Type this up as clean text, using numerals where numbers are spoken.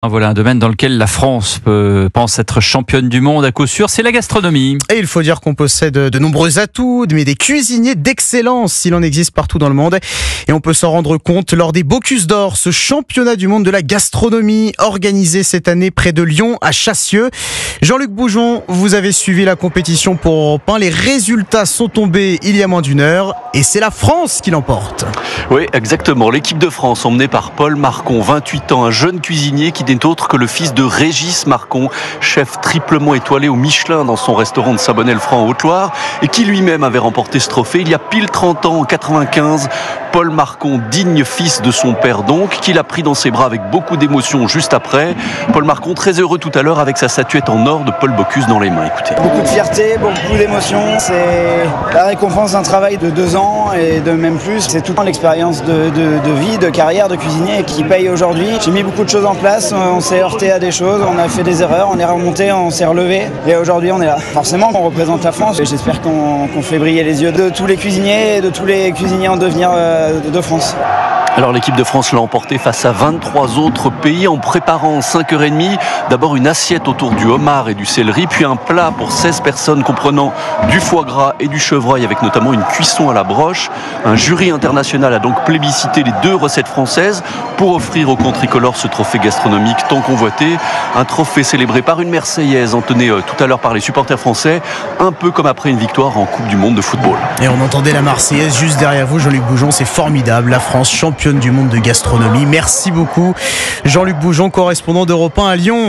Voilà un domaine dans lequel la France pense être championne du monde à coup sûr, c'est la gastronomie. Et il faut dire qu'on possède de nombreux atouts, mais des cuisiniers d'excellence, s'il en existe partout dans le monde. Et on peut s'en rendre compte lors des Bocuse d'Or, ce championnat du monde de la gastronomie organisé cette année près de Lyon, à Chassieux. Jean-Luc Boujon, vous avez suivi la compétition pour Europe 1. Les résultats sont tombés il y a moins d'une heure et c'est la France qui l'emporte. Oui, exactement. L'équipe de France, emmenée par Paul Marcon, 28 ans, un jeune cuisinier qui n'est autre que le fils de Régis Marcon, chef triplement étoilé au Michelin dans son restaurant de Saint-Bonnet-le-Franc en Haute-Loire, et qui lui-même avait remporté ce trophée il y a pile 30 ans, en 95. Paul Marcon, digne fils de son père donc, qu'il a pris dans ses bras avec beaucoup d'émotion juste après. Paul Marcon, très heureux tout à l'heure avec sa statuette en or de Paul Bocuse dans les mains. Écoutez. Beaucoup de fierté, beaucoup d'émotion. C'est la récompense d'un travail de 2 ans et de même plus. C'est toute l'expérience de vie, de carrière de cuisinier qui paye aujourd'hui. J'ai mis beaucoup de choses en place. On s'est heurté à des choses, on a fait des erreurs, on est remonté, on s'est relevé et aujourd'hui on est là. Forcément on représente la France et j'espère qu'on fait briller les yeux de tous les cuisiniers et de tous les cuisiniers en devenir de France. Alors l'équipe de France l'a emporté face à 23 autres pays en préparant en 5h30 d'abord une assiette autour du homard et du céleri, puis un plat pour 16 personnes comprenant du foie gras et du chevreuil avec notamment une cuisson à la broche. Un jury international a donc plébiscité les 2 recettes françaises pour offrir au camp tricolore ce trophée gastronomique tant convoité. Un trophée célébré par une Marseillaise entonnée tout à l'heure par les supporters français, un peu comme après une victoire en Coupe du Monde de football. Et on entendait la Marseillaise juste derrière vous, Jean-Luc Boujon, c'est formidable, la France championne du monde de gastronomie. Merci beaucoup Jean-Luc Boujon, correspondant d'Europe 1 à Lyon.